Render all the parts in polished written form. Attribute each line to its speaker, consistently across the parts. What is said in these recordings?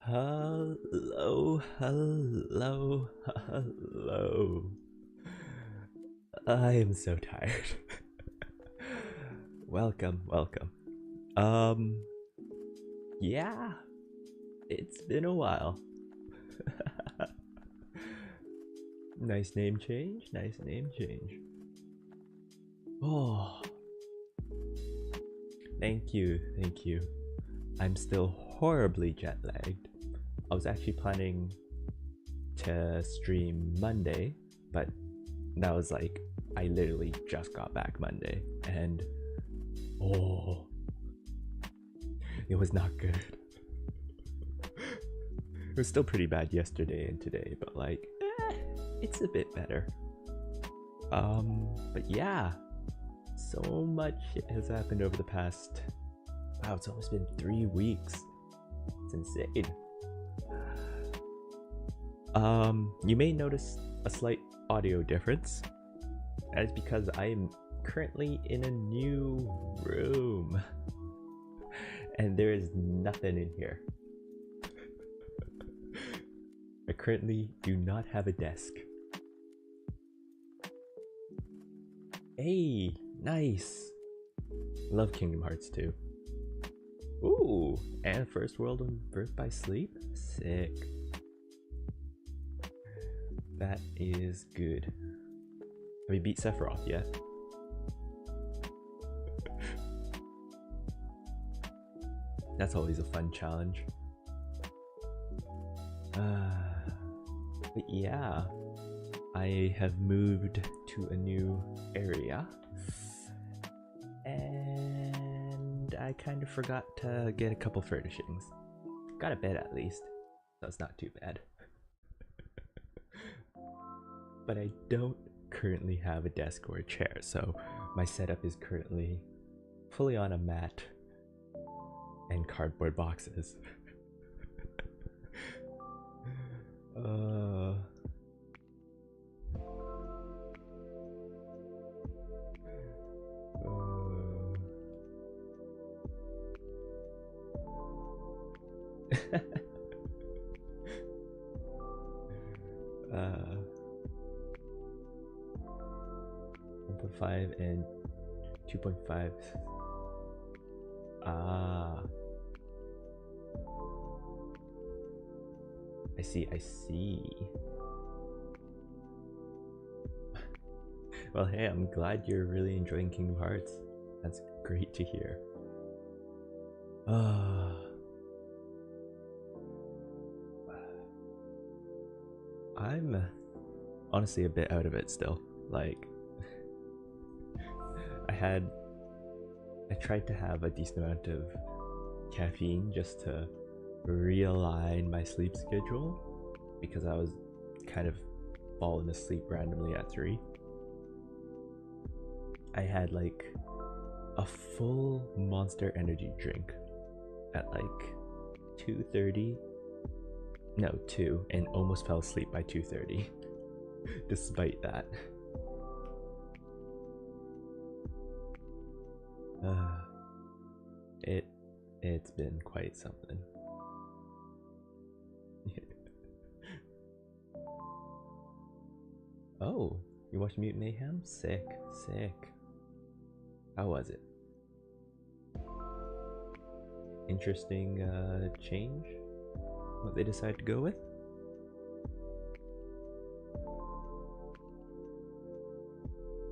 Speaker 1: Hello, hello, hello. I am so tired. Welcome, welcome. Um, yeah, it's been a while. Nice name change, nice name change. Oh, thank you, thank you. I'm still horribly jet lagged. I was actually planning to stream Monday, but that was like, I literally just got back Monday, and oh, it was not good. It was still pretty bad yesterday and today, but like, it's a bit better. But yeah, so much shit has happened over the past. Wow, it's almost been 3 weeks. It's insane. You may notice a slight audio difference. That is because I am currently in a new room, and there is nothing in here. I currently do not have a desk. Hey, nice. Love Kingdom Hearts 2. Ooh, and First World and Birth by Sleep? Sick. That is good. Have you beat Sephiroth yet? That's always a fun challenge. But yeah, I have moved to a new area, and I kind of forgot to get a couple furnishings. Got a bed at least, so it's not too bad. But I don't currently have a desk or a chair, so my setup is currently fully on a mat and cardboard boxes. uh... uh... 1.5 and 2.5. Ah. I see, I see. Well, hey, I'm glad you're really enjoying Kingdom Hearts. That's great to hear. I'm honestly a bit out of it still. Like, I tried to have a decent amount of caffeine just to realign my sleep schedule because I was kind of falling asleep randomly at 3. I had like a full Monster Energy drink at like 2:30. No, 2, and almost fell asleep by 2:30 despite that. It's been quite something. Oh, you watched Mutant Mayhem? Sick, sick. How was it? Interesting change? What they decided to go with?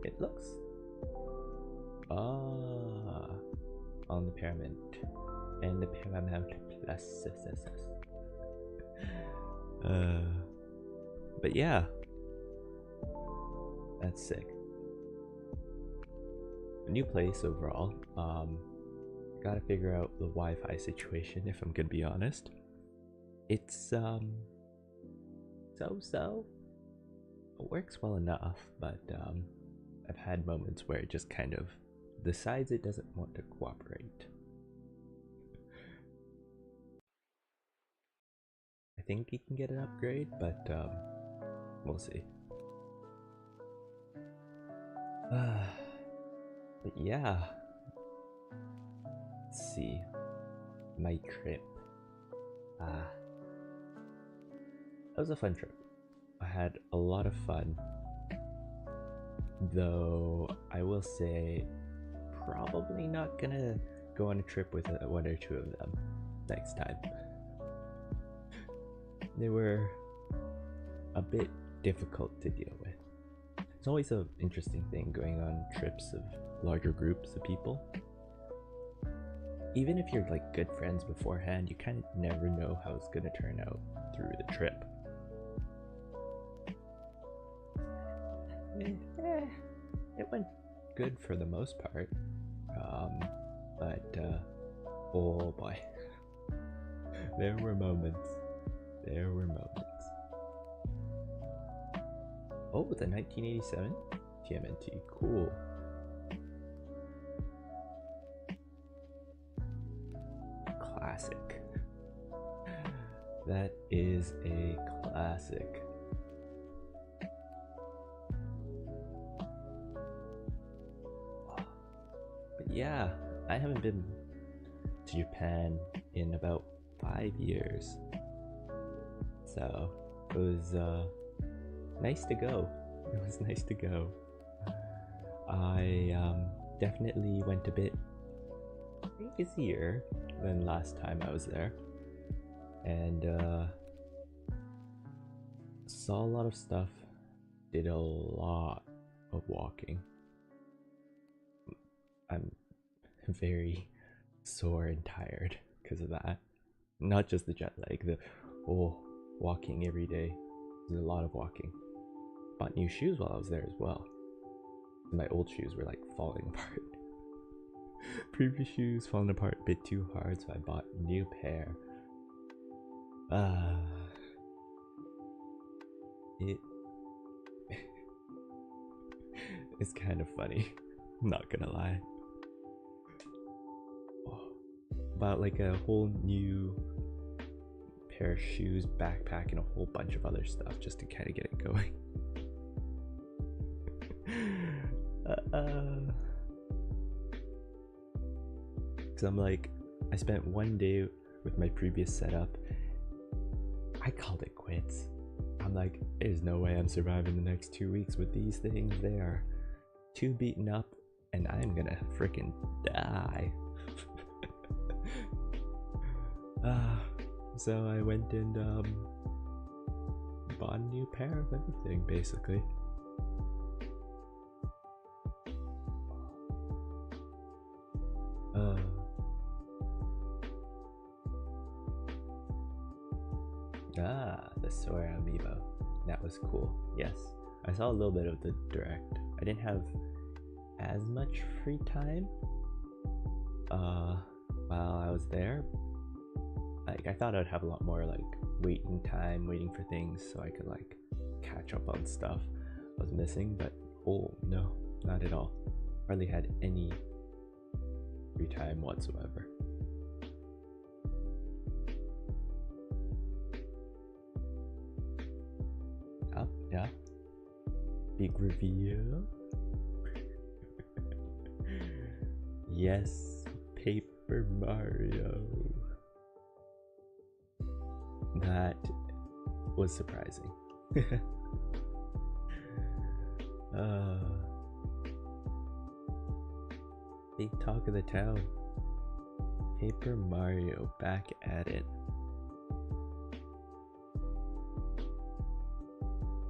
Speaker 1: It looks on the Paramount and the Paramount Plus. But yeah, that's sick. A new place overall. Gotta figure out the Wi-Fi situation if I'm gonna be honest. It's so. It works well enough, but I've had moments where it just kind of decides it doesn't want to cooperate. I think he can get an upgrade, but we'll see. But yeah, let's see. My trip. was a fun trip. I had a lot of fun, though I will say probably not gonna go on a trip with one or two of them next time. They were a bit difficult to deal with. It's always an interesting thing going on trips of larger groups of people. Even if you're like good friends beforehand, you kind of never know how it's gonna turn out through the trip. It went good for the most part, but oh boy, there were moments. Oh, the 1987 TMNT, cool. Classic. That is a classic. But yeah, I haven't been to Japan in about 5 years. So it was nice to go. It was nice to go. I definitely went a bit easier than last time I was there, and saw a lot of stuff, did a lot of walking. I'm very sore and tired because of that. Not just the jet lag, the walking every day. There's a lot of walking. Bought new shoes while I was there as well. My old shoes were like falling apart. Previous shoes falling apart a bit too hard, so I bought a new pair. It's kind of funny, not gonna lie. Bought like a whole new pair of shoes, backpack, and a whole bunch of other stuff just to kind of get it going. Cause I'm like, I spent one day with my previous setup. I called it quits. I'm like, there's no way I'm surviving the next 2 weeks with these things. They are too beaten up, and I'm gonna freaking die. So I went and bought a new pair of everything, basically. The Sora amiibo. That was cool. Yes, I saw a little bit of the direct. I didn't have as much free time while I was there. Like, I thought I'd have a lot more like waiting time, waiting for things so I could like catch up on stuff I was missing, but oh no, not at all. Hardly had any free time whatsoever. Yeah. Big reveal. Yes, Paper Mario. That was surprising. Big talk of the town. Paper Mario back at it.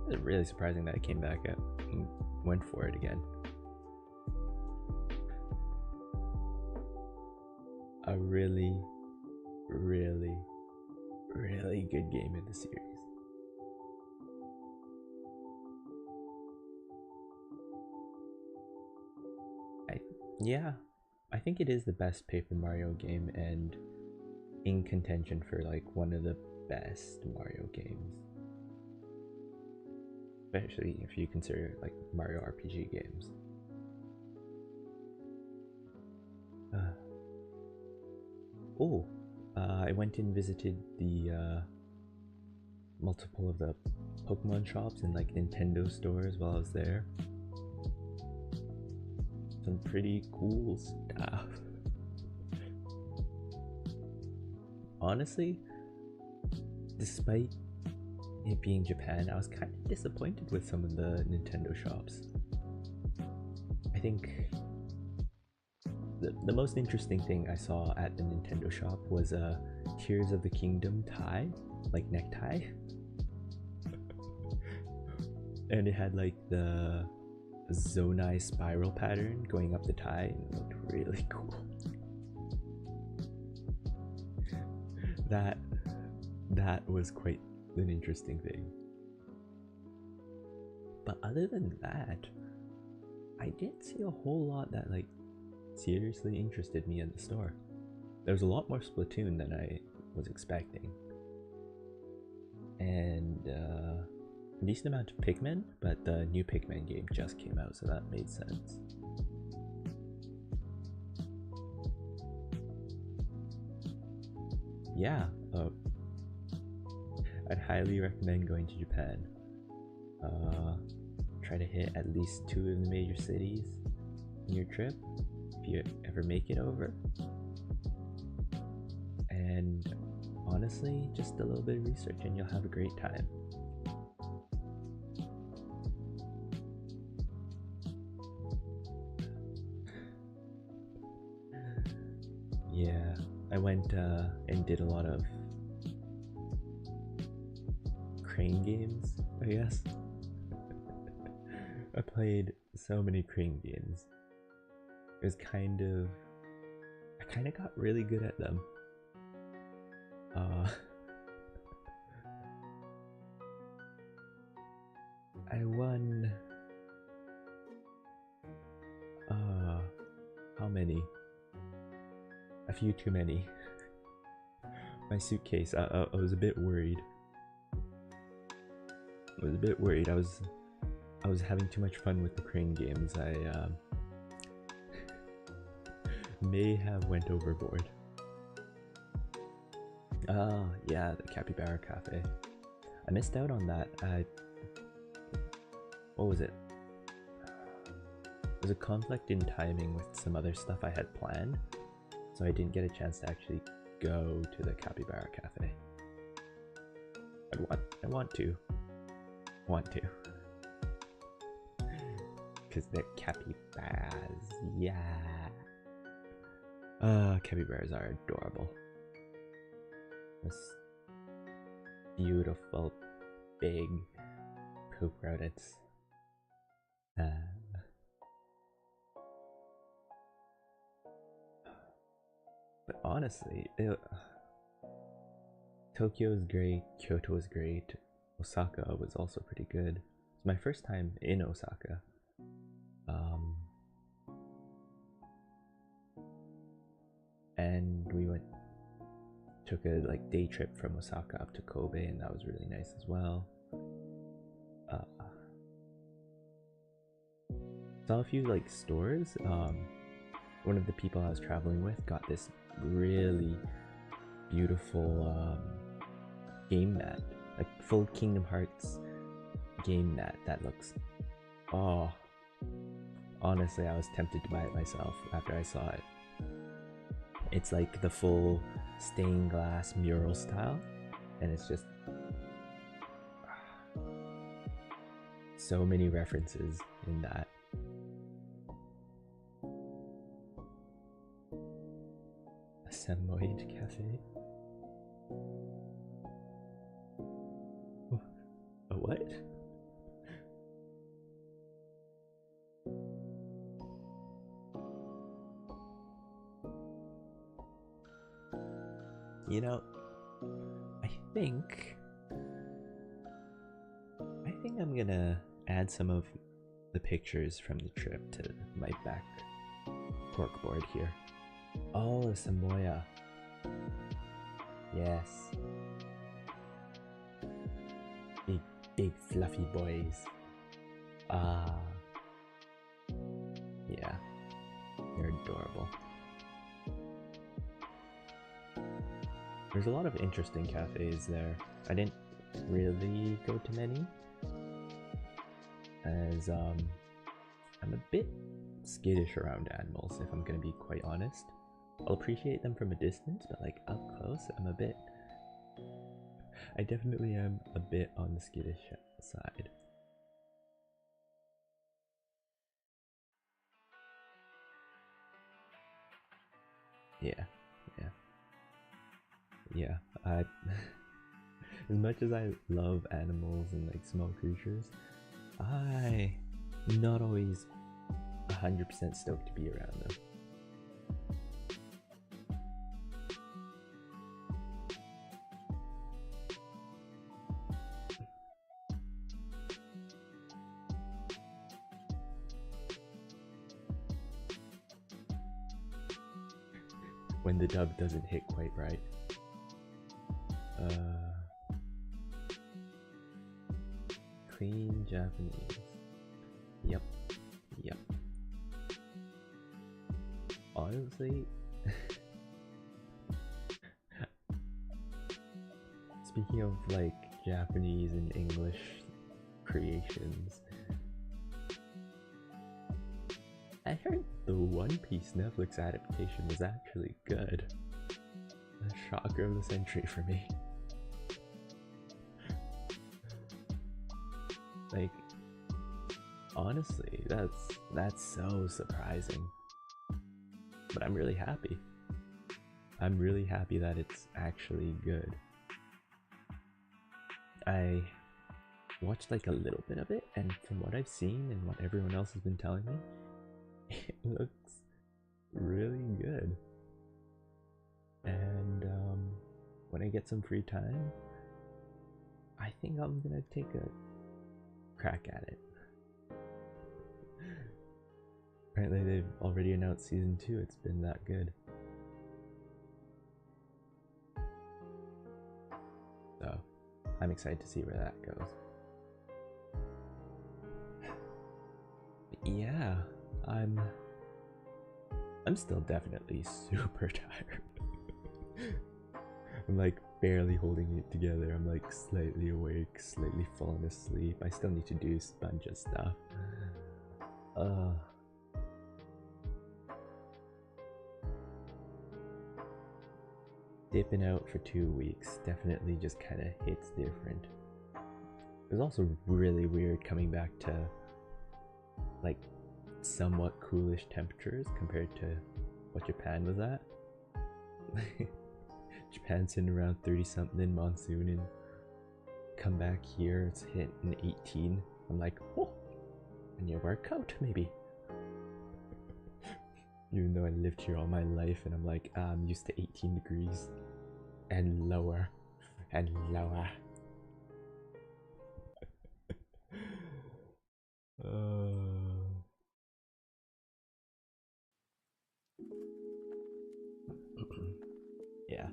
Speaker 1: It's really surprising that it came back up and went for it again. A really, really, really good game in the series. I think it is the best Paper Mario game and in contention for like one of the best Mario games. Especially if you consider like Mario RPG games. I went and visited the multiple of the Pokemon shops and like Nintendo stores while I was there. Some pretty cool stuff. Honestly, despite it being Japan, I was kind of disappointed with some of the Nintendo shops. I think the most interesting thing I saw at the Nintendo shop was a Tears of the Kingdom tie, like necktie. And it had like the Zonai spiral pattern going up the tie, and it looked really cool. That was quite an interesting thing. But other than that, I didn't see a whole lot that like seriously interested me in the store. There was a lot more Splatoon than I was expecting, and a decent amount of Pikmin, but the new Pikmin game just came out, so that made sense. Yeah, I'd highly recommend going to Japan. Try to hit at least 2 of the major cities in your trip if you ever make it over. And honestly, just a little bit of research and you'll have a great time. Yeah, I went and did a lot of crane games, I guess. I played so many crane games. It was I kind of got really good at them. I won how many? A few too many. My suitcase, I was a bit worried. I was having too much fun with the crane games. I may have went overboard. Oh yeah, the Capybara Cafe. I missed out on that. What was it? There was a conflict in timing with some other stuff I had planned, so I didn't get a chance to actually go to the Capybara Cafe. I want to. Because they're capybaras, yeah. Capybaras are adorable. This beautiful, big poop rodents. But honestly, Tokyo is great, Kyoto is great, Osaka was also pretty good. It's my first time in Osaka. And we took a day trip from Osaka up to Kobe, and that was really nice as well. Saw a few stores. One of the people I was traveling with got this really beautiful game mat, like full Kingdom Hearts game mat that looks, honestly I was tempted to buy it myself after I saw it. It's like the full stained glass mural style, and it's just so many references in that. A Samoyed cafe? A what? You know, I think I'm gonna add some of the pictures from the trip to my back corkboard here. Oh, a Samoya. Yes. Big fluffy boys. Yeah. They're adorable. There's a lot of interesting cafes there. I didn't really go to many, as I'm a bit skittish around animals, if I'm gonna be quite honest. I'll appreciate them from a distance, but up close, I'm a bit I definitely am a bit on the skittish side. Yeah, yeah, yeah. I, as much as I love animals and like small creatures, I not always 100% stoked to be around them. When the dub doesn't hit quite right. Clean Japanese. Yep, yep. Honestly, speaking of like Japanese and English creations, I heard the One Piece Netflix adaptation was actually good. A shocker of the century for me. Like, honestly, that's so surprising. But I'm really happy. I'm really happy that it's actually good. I watched like a little bit of it, and from what I've seen and what everyone else has been telling me, it looks really good. And when I get some free time, I think I'm gonna take a crack at it. Apparently they've already announced season 2, it's been that good. So I'm excited to see where that goes. But yeah, I'm still definitely super tired. I'm like barely holding it together. I'm like slightly awake, slightly falling asleep. I still need to do a bunch of stuff. Dipping out for 2 weeks definitely just kind of hits different. It was also really weird coming back to like somewhat coolish temperatures compared to what Japan was at. Japan's sitting around 30 something in monsoon, and come back here it's hitting 18. I'm like, oh, I need to wear a coat maybe. Even though I lived here all my life and I'm like, I'm used to 18 degrees and lower and lower. Yeah.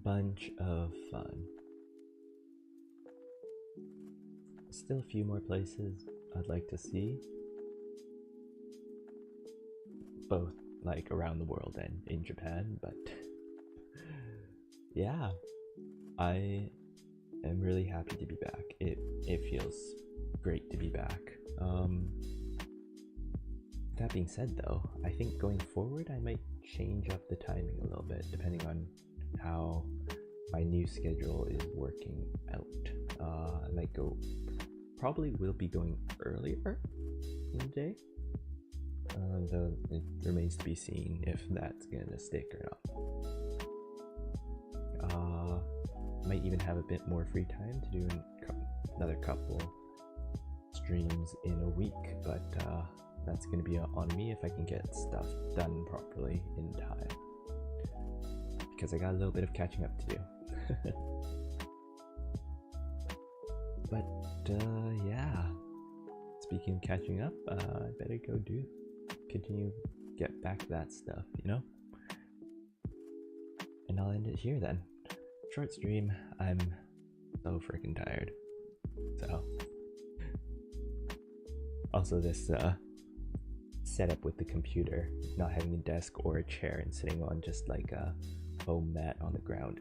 Speaker 1: Bunch of fun. Still a few more places I'd like to see. Both like around the world and in Japan, but yeah, I am really happy to be back. It feels great to be back. That being said though, I think going forward I might change up the timing a little bit depending on how my new schedule is working out. I might probably will be going earlier in the day, though it remains to be seen if that's gonna stick or not. Might even have a bit more free time to do another couple streams in a week, but that's gonna be on me if I can get stuff done properly in time, because I got a little bit of catching up to do. But yeah, speaking of catching up, I better go continue get back to that stuff, you know? And I'll end it here then. Short stream, I'm so freaking tired. So also this setup with the computer, not having a desk or a chair and sitting on just like a foam mat on the ground.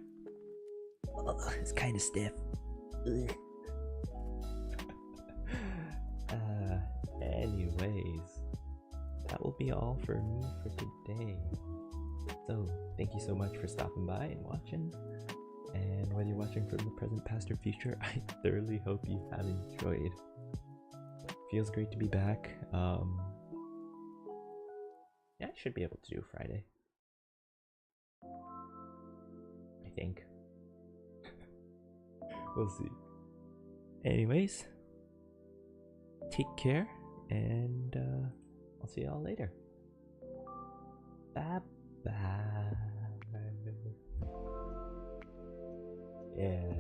Speaker 1: It's kind of stiff. Anyways, that will be all for me for today. So thank you so much for stopping by and watching, And whether you're watching from the present, past, or future, I thoroughly hope you have enjoyed. Feels great to be back. Yeah, I should be able to do Friday. I think. We'll see. Anyways, take care, and I'll see y'all later. Bye bye. Yeah.